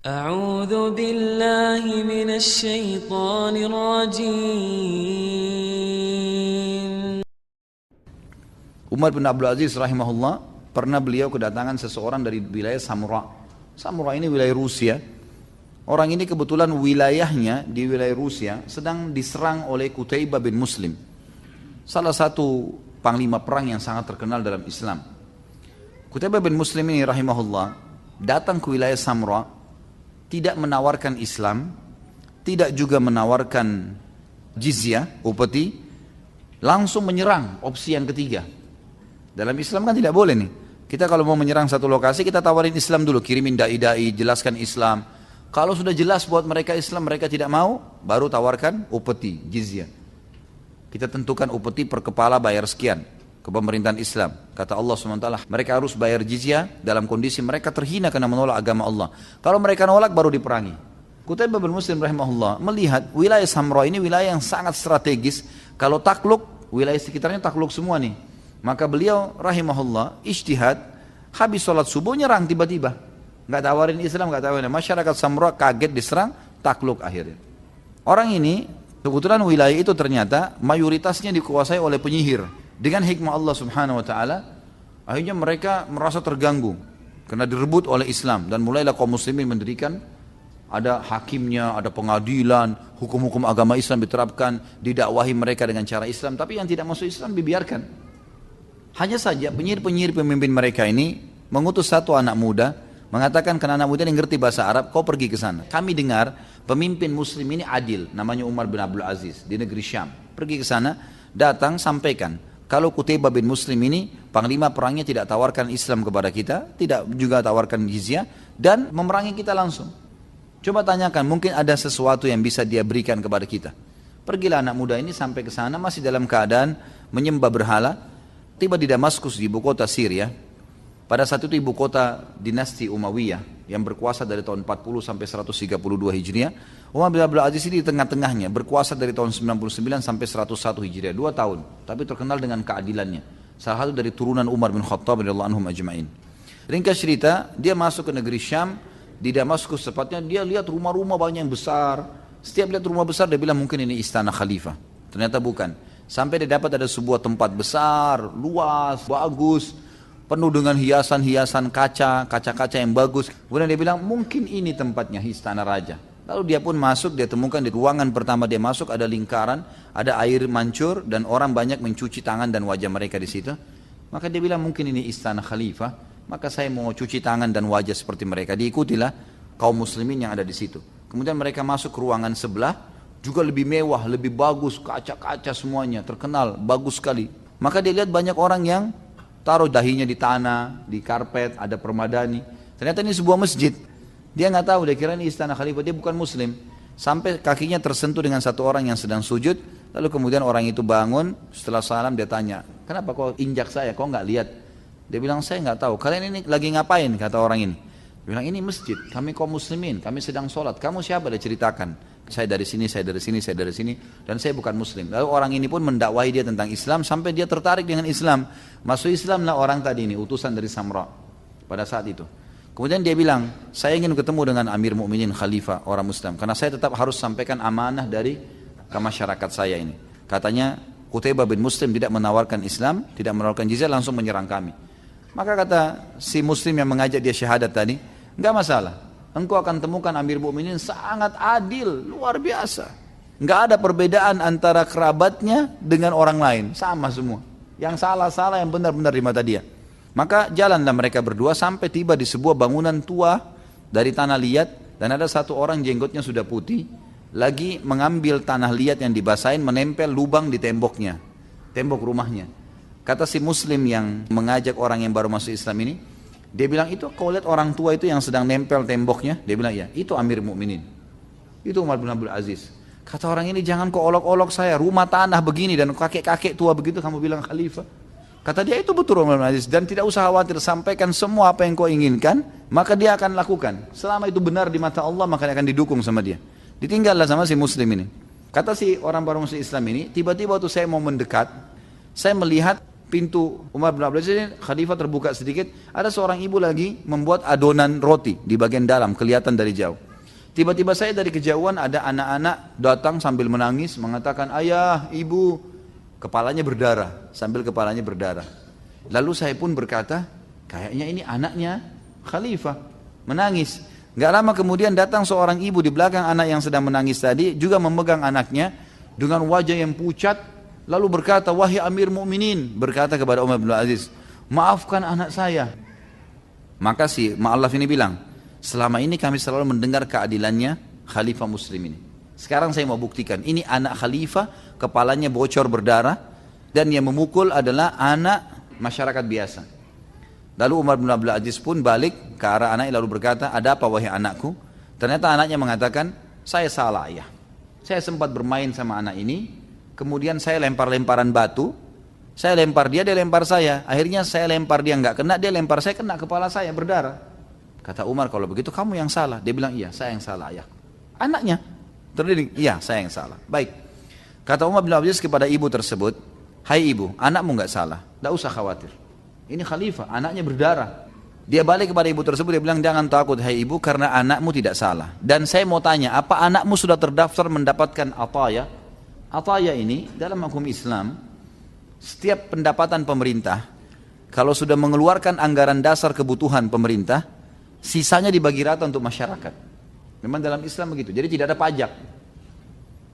أعوذ بالله من الشيطان الرجيم. Umar bin Abdul Aziz rahimahullah, pernah beliau kedatangan seseorang dari wilayah Samura. Samura ini wilayah Rusia. Orang ini kebetulan wilayahnya di wilayah Rusia sedang diserang oleh Qutaibah bin Muslim, salah satu panglima perang yang sangat terkenal dalam Islam. Qutaibah bin Muslim ini rahimahullah datang ke wilayah Samura, tidak menawarkan Islam, tidak juga menawarkan jizyah, upeti, langsung menyerang, opsi yang ketiga. Dalam Islam kan tidak boleh nih. Kita kalau mau menyerang satu lokasi, kita tawarin Islam dulu, kirimin dai-dai, jelaskan Islam. Kalau sudah jelas buat mereka Islam, mereka tidak mau, baru tawarkan upeti, jizyah. Kita tentukan upeti per kepala bayar sekian ke pemerintahan Islam. Kata Allah SWT, mereka harus bayar jizyah dalam kondisi mereka terhina karena menolak agama Allah. Kalau mereka nolak, baru diperangi. Qutaibah bin Muslim rahimahullah melihat wilayah Samra ini wilayah yang sangat strategis. Kalau takluk, wilayah sekitarnya takluk semua nih. Maka beliau rahimahullah ijtihad, habis sholat subuh nyerang tiba-tiba. Nggak tawarin Islam, nggak tawarin. Masyarakat Samra kaget diserang, takluk akhirnya. Orang ini, kebetulan wilayah itu ternyata mayoritasnya dikuasai oleh penyihir. Dengan hikmah Allah subhanahu wa ta'ala, akhirnya mereka merasa terganggu karena direbut oleh Islam. Dan mulailah kaum muslimin mendirikan, ada hakimnya, ada pengadilan, hukum-hukum agama Islam diterapkan, didakwahi mereka dengan cara Islam. Tapi yang tidak masuk Islam dibiarkan. Hanya saja penyihir-penyihir pemimpin mereka ini mengutus satu anak muda, mengatakan ke anak muda yang ngerti bahasa Arab, kau pergi ke sana. Kami dengar pemimpin muslim ini adil, namanya Umar bin Abdul Aziz di negeri Syam. Pergi ke sana, datang sampaikan, kalau Qutaibah bin Muslim ini panglima perangnya tidak tawarkan Islam kepada kita, tidak juga tawarkan jizyah, dan memerangi kita langsung. Coba tanyakan, mungkin ada sesuatu yang bisa dia berikan kepada kita. Pergilah anak muda ini sampai ke sana, masih dalam keadaan menyembah berhala. Tiba di Damaskus, di ibu kota Syria. Pada saat itu ibu kota dinasti Umayyah yang berkuasa dari tahun 40 sampai 132 Hijriah. Umar bin Abdul Aziz ini di tengah-tengahnya, berkuasa dari tahun 99 sampai 101 Hijriah, 2 tahun. Tapi terkenal dengan keadilannya. Salah satu dari turunan Umar bin Khattab radhiyallahu anhum ajma'in. Ringkas cerita, dia masuk ke negeri Syam, di Damaskus tepatnya, dia lihat rumah-rumah banyak yang besar. Setiap lihat rumah besar dia bilang mungkin ini istana khalifah. Ternyata bukan. Sampai dia dapat ada sebuah tempat besar, luas, bagus, penuh dengan hiasan-hiasan kaca-kaca yang bagus. Kemudian dia bilang mungkin ini tempatnya istana raja. Lalu dia pun masuk, dia temukan di ruangan pertama dia masuk ada lingkaran, ada air mancur dan orang banyak mencuci tangan dan wajah mereka di situ. Maka dia bilang mungkin ini istana khalifah, maka saya mau cuci tangan dan wajah seperti mereka. Diikutilah kaum muslimin yang ada di situ. Kemudian mereka masuk ke ruangan sebelah, juga lebih mewah, lebih bagus, kaca-kaca semuanya, terkenal, bagus sekali. Maka dia lihat banyak orang yang taruh dahinya di tanah, di karpet, ada permadani. Ternyata ini sebuah masjid. Dia nggak tahu, dia kira ini istana khalifah, dia bukan muslim. Sampai kakinya tersentuh dengan satu orang yang sedang sujud, lalu kemudian orang itu bangun, setelah salam dia tanya, kenapa kau injak saya, kau nggak lihat? Dia bilang, saya nggak tahu, kalian ini lagi ngapain, kata orang ini. Dia bilang, ini masjid, kami kaum muslimin, kami sedang sholat, kamu siapa? Dia ceritakan, saya dari sini, saya dari sini, saya dari sini, dan saya bukan muslim. Lalu orang ini pun mendakwahi dia tentang Islam, sampai dia tertarik dengan Islam. Masuk Islam lah orang tadi ini, utusan dari Samra, pada saat itu. Kemudian dia bilang, saya ingin ketemu dengan Amir Mukminin Khalifah orang Muslim, karena saya tetap harus sampaikan amanah dari ke masyarakat saya ini. Katanya, Qutaibah bin Muslim tidak menawarkan Islam, tidak menawarkan jizyah, langsung menyerang kami. Maka kata si Muslim yang mengajak dia syahadat tadi, enggak masalah, engkau akan temukan Amir Mukminin sangat adil, luar biasa. Enggak ada perbedaan antara kerabatnya dengan orang lain, sama semua. Yang salah-salah, yang benar-benar di mata dia. Maka jalanlah mereka berdua sampai tiba di sebuah bangunan tua dari tanah liat, dan ada satu orang jenggotnya sudah putih lagi mengambil tanah liat yang dibasahin, menempel lubang di temboknya, tembok rumahnya. Kata si Muslim yang mengajak orang yang baru masuk Islam ini, dia bilang, itu kau lihat orang tua itu yang sedang nempel temboknya? Dia bilang, ya, itu Amir Mukminin, itu Umar bin Abdul Aziz. Kata orang ini, jangan kau olok-olok saya, rumah tanah begini dan kakek-kakek tua begitu kamu bilang khalifah. Kata dia, itu betul Umar bin Aziz, dan tidak usah khawatir, sampaikan semua apa yang kau inginkan, maka dia akan lakukan. Selama itu benar di mata Allah, maka dia akan didukung sama dia. Ditinggallah sama si Muslim ini. Kata si orang baru masuk Islam ini, tiba-tiba waktu saya mau mendekat, saya melihat pintu Umar bin Abdul Aziz ini, khalifah terbuka sedikit, ada seorang ibu lagi membuat adonan roti di bagian dalam, kelihatan dari jauh. Tiba-tiba saya dari kejauhan ada anak-anak datang sambil menangis, mengatakan, ayah, ibu, kepalanya berdarah, sambil kepalanya berdarah. Lalu saya pun berkata, kayaknya ini anaknya khalifah, menangis. Gak lama kemudian datang seorang ibu di belakang anak yang sedang menangis tadi, juga memegang anaknya dengan wajah yang pucat, lalu berkata, wahai Amir Mu'minin, berkata kepada Umar bin Aziz, maafkan anak saya. Maka si Ma'allaf ini bilang, selama ini kami selalu mendengar keadilannya khalifah muslim ini. Sekarang saya mau buktikan, ini anak khalifah, kepalanya bocor berdarah, dan yang memukul adalah anak masyarakat biasa. Lalu Umar bin Abdul Aziz pun balik ke arah anaknya lalu berkata, ada apa wahai anakku? Ternyata anaknya mengatakan, saya salah ayah. Saya sempat bermain sama anak ini, kemudian saya lempar-lemparan batu, saya lempar dia, dia lempar saya. Akhirnya saya lempar dia nggak kena, dia lempar saya kena kepala saya berdarah. Kata Umar, kalau begitu kamu yang salah. Dia bilang, iya saya yang salah ayah. Anaknya terdidik, iya saya yang salah. Baik. Kata Umar bin Abdul Aziz kepada ibu tersebut, hai ibu, anakmu nggak salah, nggak usah khawatir. Ini khalifah, anaknya berdarah. Dia balik kepada ibu tersebut, dia bilang, jangan takut hai ibu, karena anakmu tidak salah. Dan saya mau tanya, apa anakmu sudah terdaftar mendapatkan ataya? Ataya ini dalam hukum Islam, setiap pendapatan pemerintah, kalau sudah mengeluarkan anggaran dasar kebutuhan pemerintah, sisanya dibagi rata untuk masyarakat. Memang dalam Islam begitu, jadi tidak ada pajak.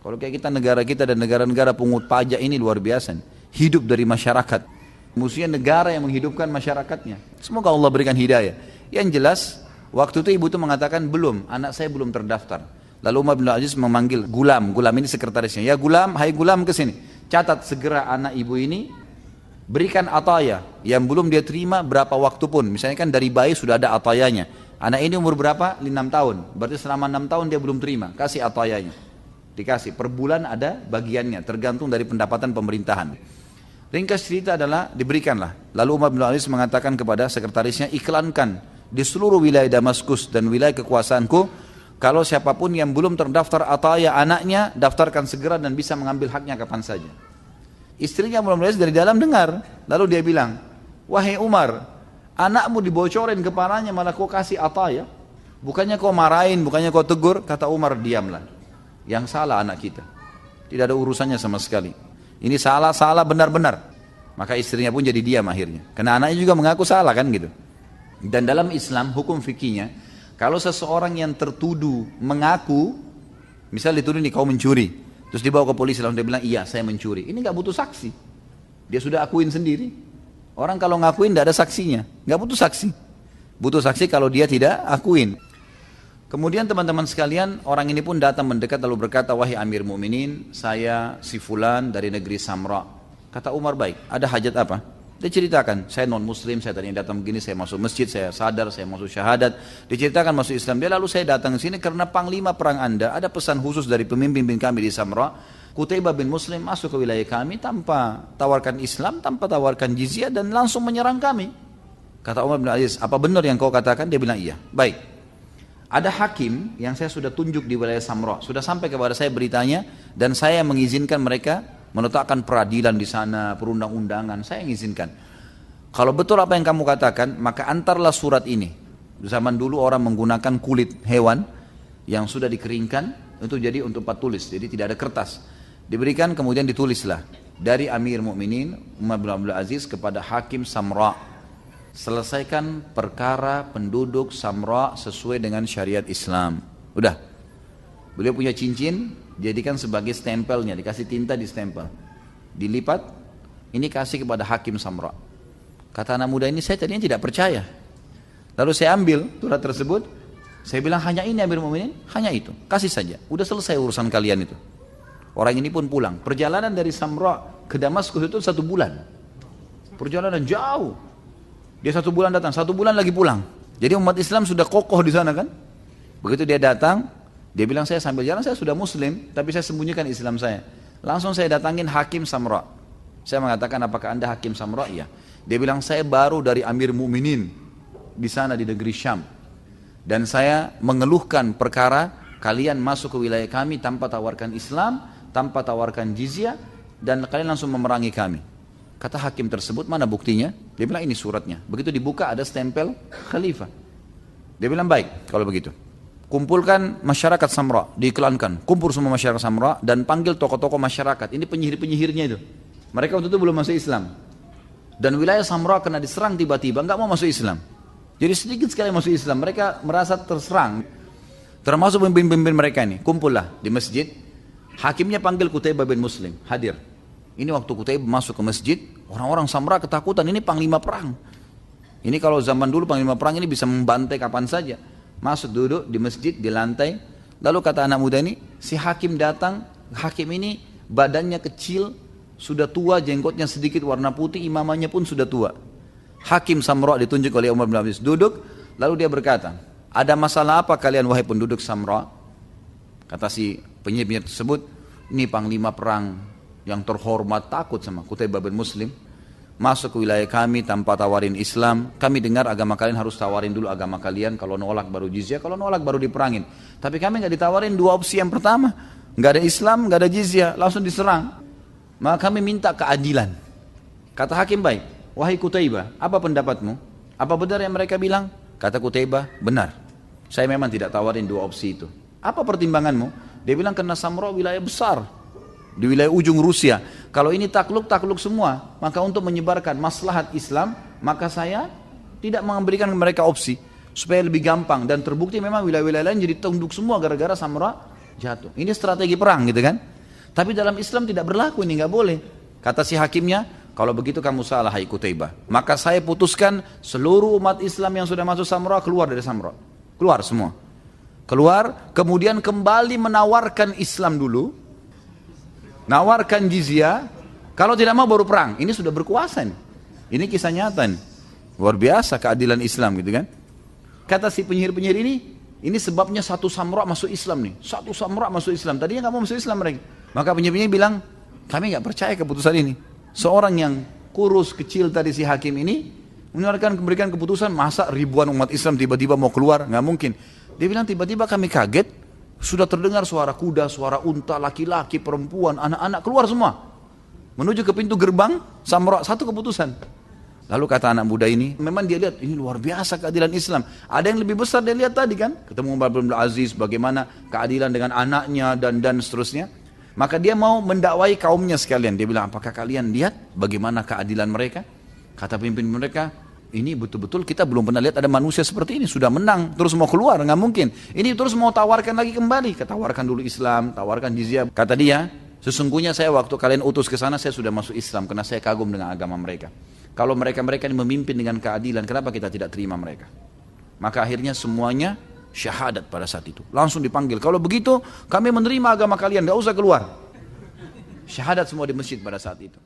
Kalau kayak negara kita dan negara-negara pungut pajak ini luar biasa, hidup dari masyarakat. Mestinya negara yang menghidupkan masyarakatnya. Semoga Allah berikan hidayah. Yang jelas, waktu itu ibu itu mengatakan, belum, anak saya belum terdaftar. Lalu Umar bin Aziz memanggil Gulam ini sekretarisnya. Ya Gulam, hai Gulam ke sini. Catat segera anak ibu ini, berikan ataya yang belum dia terima berapa waktu pun. Misalnya kan dari bayi sudah ada atayanya. Anak ini umur berapa? 6 tahun. Berarti selama 6 tahun dia belum terima. Kasih atayanya. Dikasih. Per bulan ada bagiannya, tergantung dari pendapatan pemerintahan. Ringkas cerita adalah diberikanlah. Lalu Umar bin Aziz mengatakan kepada sekretarisnya, iklankan di seluruh wilayah Damaskus dan wilayah kekuasaanku, kalau siapapun yang belum terdaftar ataya anaknya, daftarkan segera dan bisa mengambil haknya kapan saja. Istrinya Umar bin Aziz dari dalam dengar, lalu dia bilang, wahai Umar, anakmu dibocorin kepalanya malah kau kasih ataya, bukannya kau marahin, bukannya kau tegur. Kata Umar, diamlah, yang salah anak kita, tidak ada urusannya sama sekali. Ini salah benar-benar. Maka istrinya pun jadi diam akhirnya. Karena anaknya juga mengaku salah kan gitu. Dan dalam Islam hukum fikihnya, kalau seseorang yang tertuduh mengaku, misal dituduh nih kau mencuri, terus dibawa ke polisi lalu dia bilang iya saya mencuri. Ini nggak butuh saksi. Dia sudah akuin sendiri. Orang kalau ngakuin tidak ada saksinya, nggak butuh saksi. Butuh saksi kalau dia tidak akuin. Kemudian teman-teman sekalian, orang ini pun datang mendekat lalu berkata, wahai Amir Mu'minin, saya si fulan dari negeri Samra. Kata Umar, baik, ada hajat apa? Dia ceritakan, saya non muslim, saya tadinya datang begini, saya masuk masjid, saya sadar, saya masuk syahadat. Diceritakan masuk Islam dia, lalu saya datang ke sini karena panglima perang Anda, ada pesan khusus dari pemimpin kami di Samra, Qutaibah bin Muslim masuk ke wilayah kami tanpa tawarkan Islam, tanpa tawarkan jizyah dan langsung menyerang kami. Kata Umar bin Aziz, apa benar yang kau katakan? Dia bilang iya. Baik. Ada hakim yang saya sudah tunjuk di wilayah Samra, sudah sampai kepada saya beritanya dan saya mengizinkan mereka meletakkan peradilan di sana, perundang-undangan, saya mengizinkan. Kalau betul apa yang kamu katakan, maka antarlah surat ini. Zaman dulu orang menggunakan kulit hewan yang sudah dikeringkan untuk tempat tulis, jadi tidak ada kertas. Diberikan kemudian ditulislah dari Amir Mu'minin Umar bin Abdul Aziz kepada Hakim Samra. Selesaikan perkara penduduk Samra sesuai dengan syariat Islam. Udah. Beliau punya cincin, jadikan sebagai stempelnya, dikasih tinta di stempel. Dilipat, ini kasih kepada Hakim Samra. Kata anak muda ini, saya tadinya tidak percaya. Lalu saya ambil surat tersebut, saya bilang hanya ini Amir Mu'minin, hanya itu, kasih saja. Udah selesai urusan kalian itu. Orang ini pun pulang. Perjalanan dari Samra ke Damaskus itu 1 bulan. Perjalanan jauh. Dia 1 bulan datang, 1 bulan lagi pulang. Jadi umat Islam sudah kokoh di sana kan. Begitu dia datang, dia bilang saya sambil jalan saya sudah muslim, tapi saya sembunyikan Islam saya. Langsung saya datangin Hakim Samra. Saya mengatakan apakah anda Hakim Samra? Iya. Dia bilang saya baru dari Amir Mu'minin di sana di negeri Syam. Dan saya mengeluhkan perkara kalian masuk ke wilayah kami tanpa tawarkan Islam, tanpa tawarkan jizyah, dan kalian langsung memerangi kami. Kata hakim tersebut, mana buktinya? Dia bilang ini suratnya. Begitu dibuka ada stempel khalifah. Dia bilang baik kalau begitu. Kumpulkan masyarakat Samra, diiklankan. Kumpul semua masyarakat Samra dan panggil tokoh-tokoh masyarakat. Ini penyihir-penyihirnya itu. Mereka waktu itu belum masuk Islam. Dan wilayah Samra kena diserang tiba-tiba, nggak mau masuk Islam. Jadi sedikit sekali masuk Islam. Mereka merasa terserang. Termasuk pemimpin-pemimpin mereka ini. Kumpullah di masjid. Hakimnya panggil Qutaibah bin Muslim, hadir. Ini waktu Qutaibah masuk ke masjid, orang-orang Samra ketakutan, ini panglima perang. Ini kalau zaman dulu panglima perang ini bisa membantai kapan saja. Masuk duduk di masjid, di lantai. Lalu kata anak muda ini, si hakim datang, hakim ini badannya kecil, sudah tua, jenggotnya sedikit warna putih, imamannya pun sudah tua. Hakim Samra ditunjuk oleh Umar bin Abdul Aziz, duduk, lalu dia berkata, ada masalah apa kalian wahai penduduk Samra? Kata si penyihir tersebut, ini panglima perang yang terhormat takut sama Qutaibah bin Muslim, masuk ke wilayah kami tanpa tawarin Islam. Kami dengar agama kalian harus tawarin dulu agama kalian, kalau nolak baru jizyah, kalau nolak baru diperangin. Tapi kami nggak ditawarin dua opsi yang pertama, nggak ada Islam, nggak ada jizyah, langsung diserang. Maka kami minta keadilan. Kata hakim, baik, wahai Qutaibah, apa pendapatmu? Apa benar yang mereka bilang? Kata Qutaibah, benar. Saya memang tidak tawarin dua opsi itu. Apa pertimbanganmu? Dia bilang karena Samra wilayah besar di wilayah ujung Rusia. Kalau ini takluk semua. Maka untuk menyebarkan maslahat Islam, maka saya tidak memberikan mereka opsi supaya lebih gampang. Dan terbukti memang wilayah-wilayah lain jadi tunduk semua gara-gara Samra jatuh. Ini strategi perang gitu kan. Tapi dalam Islam tidak berlaku, ini nggak boleh. Kata si hakimnya, kalau begitu kamu salah hai Qutaibah. Maka saya putuskan seluruh umat Islam yang sudah masuk Samra keluar dari Samra. Keluar semua. Keluar, kemudian kembali menawarkan Islam dulu. Nawarkan jizyah. Kalau tidak mau baru perang. Ini sudah berkuasa nih. Ini kisah nyata nih. Luar biasa keadilan Islam gitu kan. Kata si penyihir-penyihir ini sebabnya satu Samra masuk Islam nih. Satu Samra masuk Islam. Tadinya nggak mau masuk Islam mereka. Maka penyihir-penyihir bilang, kami nggak percaya keputusan ini. Seorang yang kurus kecil tadi si hakim ini memberikan keputusan, masa ribuan umat Islam tiba-tiba mau keluar? Nggak mungkin. Dia bilang tiba-tiba kami kaget, sudah terdengar suara kuda, suara unta, laki-laki, perempuan, anak-anak keluar semua. Menuju ke pintu gerbang Samra, satu keputusan. Lalu kata anak muda ini, memang dia lihat ini luar biasa keadilan Islam. Ada yang lebih besar dia lihat tadi kan, ketemu Umar bin Abdul Aziz, bagaimana keadilan dengan anaknya dan seterusnya. Maka dia mau mendakwai kaumnya sekalian. Dia bilang, apakah kalian lihat bagaimana keadilan mereka? Kata pemimpin mereka, ini betul-betul kita belum pernah lihat ada manusia seperti ini. Sudah menang, terus mau keluar, nggak mungkin. Ini terus mau tawarkan lagi kembali. Tawarkan dulu Islam, tawarkan jizyah. Kata dia, sesungguhnya saya waktu kalian utus ke sana, saya sudah masuk Islam. Karena saya kagum dengan agama mereka. Kalau mereka-mereka ini memimpin dengan keadilan, kenapa kita tidak terima mereka? Maka akhirnya semuanya syahadat pada saat itu. Langsung dipanggil. Kalau begitu, kami menerima agama kalian, nggak usah keluar. Syahadat semua di masjid pada saat itu.